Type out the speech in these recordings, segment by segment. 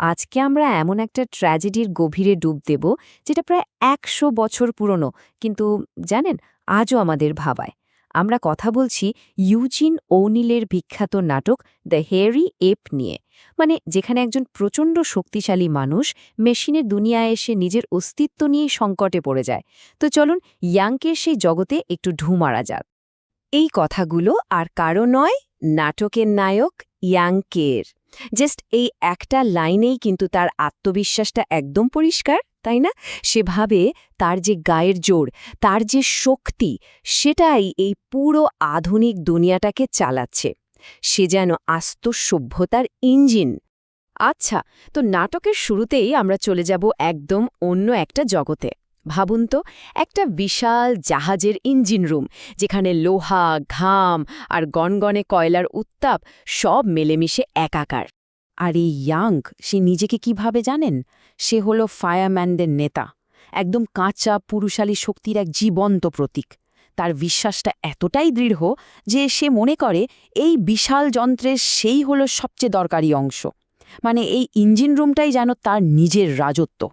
আজকে আমরা এমন একটা ট্র্যাজেডির গভীরে ডুব দেব যেটা প্রায় ১০০ বছর পুরনো, কিন্তু জানেন, আজও আমাদের ভাবায়। আমরা কথা বলছি ইউজিন ওনিলের বিখ্যাত নাটক দ্য হেয়ারি এপ নিয়ে। মানে যেখানে একজন প্রচণ্ড শক্তিশালী মানুষ মেশিনের দুনিয়ায় এসে নিজের অস্তিত্ব নিয়ে সংকটে পড়ে যায়। তো চলুন ইয়াংকের সেই জগতে একটু ঢু মারা যাক। এই কথাগুলো আর কারো নয়, নাটকের নায়ক ইয়াংকের। জাস্ট এই একটা লাইনেই কিন্তু তার আত্মবিশ্বাসটা একদম পরিষ্কার, তাই না? সে ভাবে তার যে গায়ের জোর, তার যে শক্তি, সেটাই এই পুরো আধুনিক দুনিয়াটাকে চালাচ্ছে। সে যেন আস্ত সভ্যতার ইঞ্জিন। আচ্ছা, তো নাটকের শুরুতেই আমরা চলে যাব একদম অন্য একটা জগতে। ভাবুন তো, একটা বিশাল জাহাজের ইঞ্জিন রুম, যেখানে লোহা, ঘাম আর গনগনে কয়লার উত্তাপ সব মেলেমিশে একাকার। আর এই ইয়াং, সে নিজেকে কিভাবে জানেন? সে হলো ফায়ারম্যানদের নেতা, একদম কাঁচা পুরুষালী শক্তির এক জীবন্ত প্রতীক। তার বিশ্বাসটা এতটাই দৃঢ় যে সে মনে করে এই বিশাল যন্ত্রের সেই হলো সবচেয়ে দরকারি অংশ। মানে এই ইঞ্জিন রুমটাই যেন তার নিজের রাজত্ব।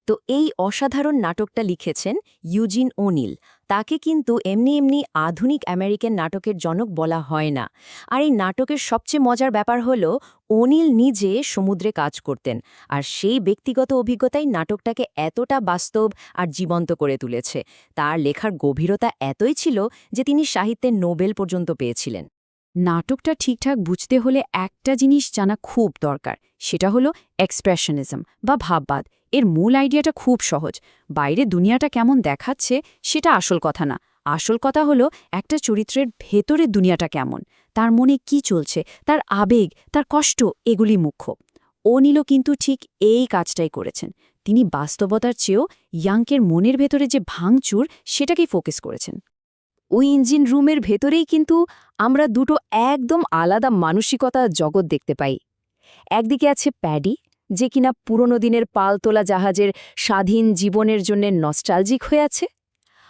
তো এই অসাধারণ নাটকটা লিখেছেন ইউজিন ওনিল। তাকে কিন্তু এমনি এমনি আধুনিক আমেরিকান নাটকের জনক বলা হয় না। আর এই নাটকের সবচেয়ে মজার ব্যাপার হলো, ওনিল নিজে সমুদ্রে কাজ করতেন, আর সেই ব্যক্তিগত অভিজ্ঞতাই নাটকটাকে এতটা বাস্তব আর জীবন্ত করে তুলেছে। তার লেখার গভীরতা এতই ছিল যে তিনি সাহিত্যে নোবেল পর্যন্ত পেয়েছিলেন। নাটকটা ঠিকঠাক বুঝতে হলে একটা জিনিস জানা খুব দরকার, সেটা হলো এক্সপ্রেশনিজম বা ভাববাদ। এর মূল আইডিয়াটা খুব সহজ। বাইরে দুনিয়াটা কেমন দেখাচ্ছে সেটা আসল কথা না। আসল কথা হলো একটা চরিত্রের ভেতরের দুনিয়াটা কেমন, তার মনে কি চলছে, তার আবেগ, তার কষ্ট, এগুলি মুখ্য। ওনিলও কিন্তু ঠিক এই কাজটাই করেছেন। তিনি বাস্তবতার চেয়েও ইয়াংকের মনের ভেতরে যে ভাঙচুর, সেটাকেই ফোকাস করেছেন। ওই ইঞ্জিন রুমের ভেতরেই কিন্তু আমরা দুটো একদম আলাদা মানসিকতা জগৎ দেখতে পাই। একদিকে আছে প্যাডি, যে কিনা পুরনো দিনের পালতোলা জাহাজের স্বাধীন জীবনের জন্য নস্টালজিক হয়ে আছে।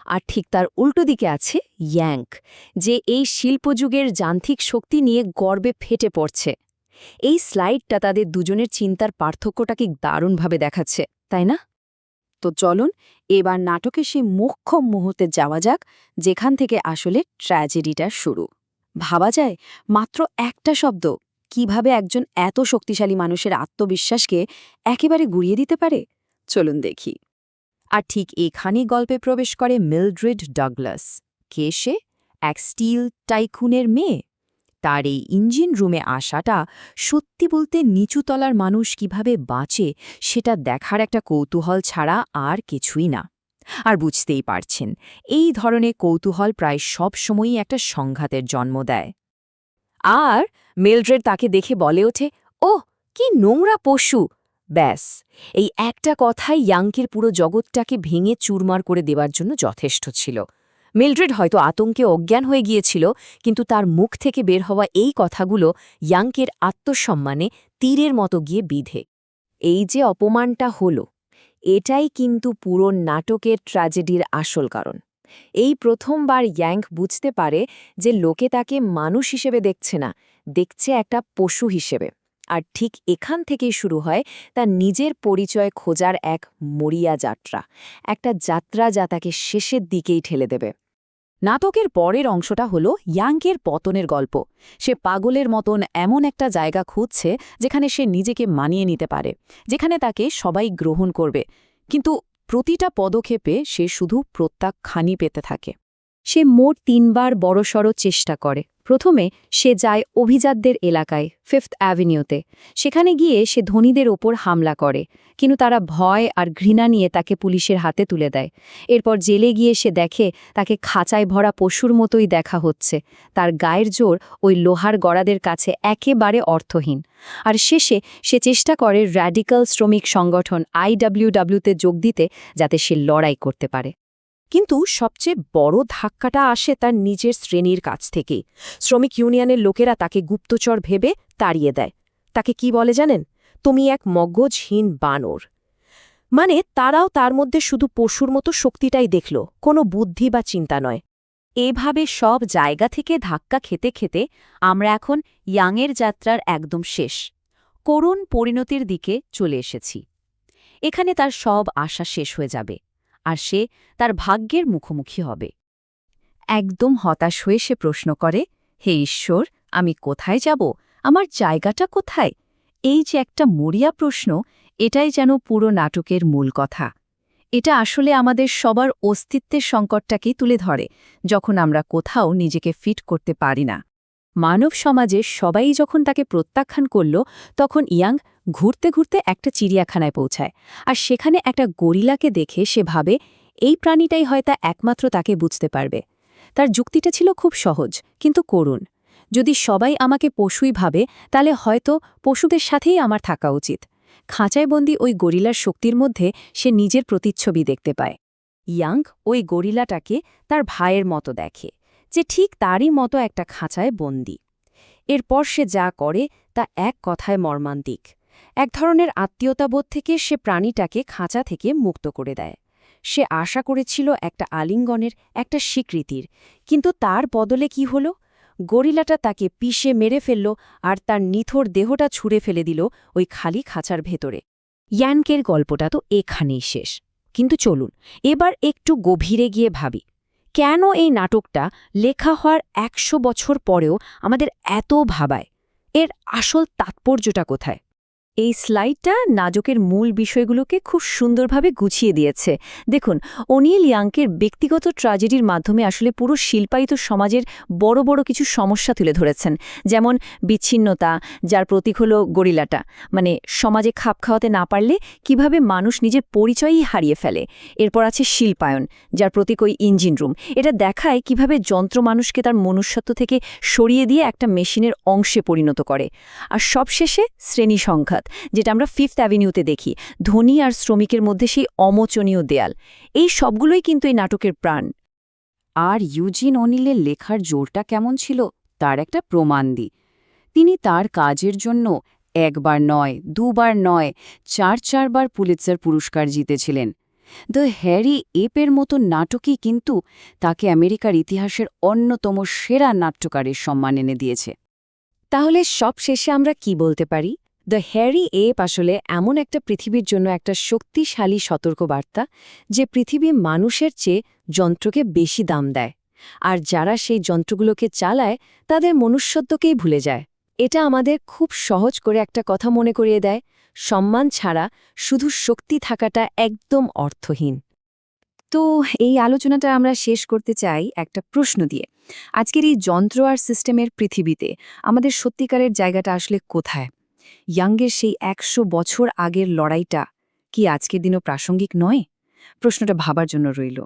আর ঠিক তার উল্টো দিকে আছে ইয়াংক, যে এই শিল্পযুগের যান্ত্রিক শক্তি নিয়ে গর্বে ফেটে পড়ছে। এই স্লাইডটা তাদের দুজনের চিন্তার পার্থক্যটাকে দারুণভাবে দেখাচ্ছে, তাই না? তো চলুন এবার নাটকে সেই মোক্ষম মুহূর্তে যাওয়া যাক, যেখান থেকে আসলে ট্র্যাজেডিটা শুরু। ভাবা যায়, মাত্র একটা শব্দ কিভাবে একজন এত শক্তিশালী মানুষের আত্মবিশ্বাসকে একেবারে গুড়িয়ে দিতে পারে। চলুন দেখি। আর ঠিক এখানেই গল্পে প্রবেশ করে মিলড্রেড ডাগলাস। কে সে? এক স্টিল টাইকুনের মেয়ে। তার এই ইঞ্জিন রুমে আসাটা সত্যি বলতে নিচুতলার মানুষ কিভাবে বাঁচে সেটা দেখার একটা কৌতূহল ছাড়া আর কিছুই না। আর বুঝতেই পারছেন, এই ধরনের কৌতূহল প্রায় সব সময়ই একটা সংঘাতের জন্ম দেয়। আর মিলড্রেড তাকে দেখে বলে ওঠে, ওহ, কি নোংরা পশু! ব্যাস, এই একটা কথাই ইয়াংকের পুরো জগৎটাকে ভেঙে চুরমার করে দেওয়ার জন্য যথেষ্ট ছিল। মিলড্রেড হয়তো আতঙ্কে অজ্ঞান হয়ে গিয়েছিল, কিন্তু তার মুখ থেকে বের হওয়া এই কথাগুলো ইয়াংকের আত্মসম্মানে তীরের মতো গিয়ে বিঁধে। এই যে অপমানটা হলো, এটাই কিন্তু পুরো নাটকের ট্র্যাজেডির আসল কারণ। এই প্রথমবার ইয়াংক বুঝতে পারে যে লোকে তাকে মানুষ হিসেবে দেখছে না, দেখছে একটা পশু হিসেবে। আর ঠিক এখান থেকেই শুরু হয় তার নিজের পরিচয় খোঁজার এক মরিয়া যাত্রা, একটা যাত্রা যা তাকে শেষের দিকেই ঠেলে দেবে। নাটকের পরের অংশটা হলো ইয়াংকের পতনের গল্প। সে পাগলের মতন এমন একটা জায়গা খুঁজছে যেখানে সে নিজেকে মানিয়ে নিতে পারে, যেখানে তাকে সবাই গ্রহণ করবে। কিন্তু প্রতিটা পদক্ষেপে সে শুধু প্রত্যাখ্যানই পেতে থাকে। সে মোট ৩বার বড়সড় চেষ্টা করে। প্রথমে সে যায় অভিজাতদের এলাকায়, 5th অ্যাভিনিউতে। সেখানে গিয়ে সে ধনীদের ওপর হামলা করে, কিন্তু তারা ভয় আর ঘৃণা নিয়ে তাকে পুলিশের হাতে তুলে দেয়। এরপর জেলে গিয়ে সে দেখে তাকে খাঁচায় ভরা পশুর মতোই দেখা হচ্ছে। তার গায়ের জোর ওই লোহার গড়াদের কাছে একেবারে অর্থহীন। আর শেষে সে চেষ্টা করে র্যাডিক্যাল শ্রমিক সংগঠন IWWতে যোগ দিতে, যাতে সে লড়াই করতে পারে। কিন্তু সবচেয়ে বড় ধাক্কাটা আসে তার নিজের শ্রেণীর কাছ থেকে। শ্রমিক ইউনিয়নের লোকেরা তাকে গুপ্তচর ভেবে তাড়িয়ে দেয়। তাকে কি বলে জানেন? তুমি এক মগজহীন বানর। মানে তারাও তার মধ্যে শুধু পশুর মতো শক্তিটাই দেখল, কোনো বুদ্ধি বা চিন্তা নয়। এভাবে সব জায়গা থেকে ধাক্কা খেতে খেতে আমরা এখন ইয়াংয়ের যাত্রার একদম শেষ। করুণ পরিণতির দিকে চলে এসেছি। এখানে তার সব আশা শেষ হয়ে যাবে আর সে তার ভাগ্যের মুখোমুখি হবে। একদম হতাশ হয়ে সে প্রশ্ন করে, হে ঈশ্বর, আমি কোথায় যাব? আমার জায়গাটা কোথায়? এই যে একটা মরিয়া প্রশ্ন, এটাই যেন পুরো নাটকের মূল কথা। এটা আসলে আমাদের সবার অস্তিত্বের সংকটটাকেই তুলে ধরে, যখন আমরা কোথাও নিজেকে ফিট করতে পারি না। মানব সমাজে সবাই যখন তাকে প্রত্যাখ্যান করল, তখন ইয়াং ঘুরতে ঘুরতে একটা চিড়িয়াখানায় পৌঁছায়। আর সেখানে একটা গরিলাকে দেখে সে ভাবে এই প্রাণীটাই হয়তো একমাত্র তাকে বুঝতে পারবে। তার যুক্তিটা ছিল খুব সহজ কিন্তু করুণ। যদি সবাই আমাকে পশুই ভাবে, তাহলে হয়তো পশুদের সাথেই আমার থাকা উচিত। খাঁচায় বন্দি ওই গরিলার শক্তির মধ্যে সে নিজের প্রতিচ্ছবি দেখতে পায়। ইয়াং ওই গরিলাটাকে তার ভাইয়ের মতো দেখে, যে ঠিক তারই মতো একটা খাঁচায় বন্দি। এরপর সে যা করে তা এক কথায় মর্মান্তিক। এক ধরনের আত্মীয়তাবোধ থেকে সে প্রাণীটাকে খাঁচা থেকে মুক্ত করে দেয়। সে আশা করেছিল একটা আলিঙ্গনের, একটা স্বীকৃতির, কিন্তু তার বদলে কি হল? গরিলাটা তাকে পিষে মেরে ফেলল আর তার নিথর দেহটা ছুঁড়ে ফেলে দিল ওই খালি খাঁচার ভেতরে। ইয়ানকের গল্পটা তো এখানেই শেষ, কিন্তু চলুন এবার একটু গভীরে গিয়ে ভাবি, কেন এই নাটকটা লেখা হওয়ার ১০০ বছর পরেও আমাদের এত ভাবায়? এর আসল তাৎপর্যটা কোথায়? এই স্লাইডটা নাটকের মূল বিষয়গুলোকে খুব সুন্দরভাবে গুছিয়ে দিয়েছে। দেখুন, ওনিল ইয়াংকের ব্যক্তিগত ট্র্যাজেডির মাধ্যমে আসলে পুরো শিল্পায়িত সমাজের বড় বড় কিছু সমস্যা তুলে ধরেছেন। যেমন বিচ্ছিন্নতা, যার প্রতীক হলো গরিলাটা, মানে সমাজে খাপ খাওয়াতে না পারলে কিভাবে মানুষ নিজের পরিচয়ই হারিয়ে ফেলে। এরপর আছে শিল্পায়ন, যার প্রতীক ওই ইঞ্জিন রুম। এটা দেখায় কিভাবে যন্ত্র মানুষকে তার মনুষ্যত্ব থেকে সরিয়ে দিয়ে একটা মেশিনের অংশে পরিণত করে। আর সবশেষে শ্রেণী সংঘাত, যেটা আমরা ফিফথ অ্যাভিনিউতে দেখি, ধনী আর শ্রমিকের মধ্যে সেই অমোচনীয় দেয়াল। এই সবগুলোই কিন্তু এই নাটকের প্রাণ। আর ইউজিন ওনিলের লেখার জোরটা কেমন ছিল তার একটা প্রমাণ দিই। তিনি তার কাজের জন্য একবার নয়, দুবার নয়, ৪বার পুলিৎজার পুরস্কার জিতেছিলেন। দ্য হ্যারি এপের মতো নাটকই কিন্তু তাকে আমেরিকার ইতিহাসের অন্যতম সেরা নাট্যকারের সম্মান এনে দিয়েছে। তাহলে সবশেষে আমরা কি বলতে পারি? দ্য হ্যারি এপ আসলে এমন একটা পৃথিবীর জন্য একটা শক্তিশালী সতর্কবার্তা, যে পৃথিবী মানুষের চেয়ে যন্ত্রকে বেশি দাম দেয়, আর যারা সেই যন্ত্রগুলোকে চালায় তাদের মনুষ্যত্বকেই ভুলে যায়। এটা আমাদের খুব সহজ করে একটা কথা মনে করিয়ে দেয়, সম্মান ছাড়া শুধু শক্তি থাকাটা একদম অর্থহীন। তো এই আলোচনাটা আমরা শেষ করতে চাই একটা প্রশ্ন দিয়ে। আজকের এই যন্ত্র আর সিস্টেমের পৃথিবীতে আমাদের সত্যিকারের জায়গাটা আসলে কোথায়? ইয়াংয়ের সেই ১০০ বছর আগের লড়াইটা কি আজকের দিনও প্রাসঙ্গিক নয়? প্রশ্নটা ভাবার জন্য রইল।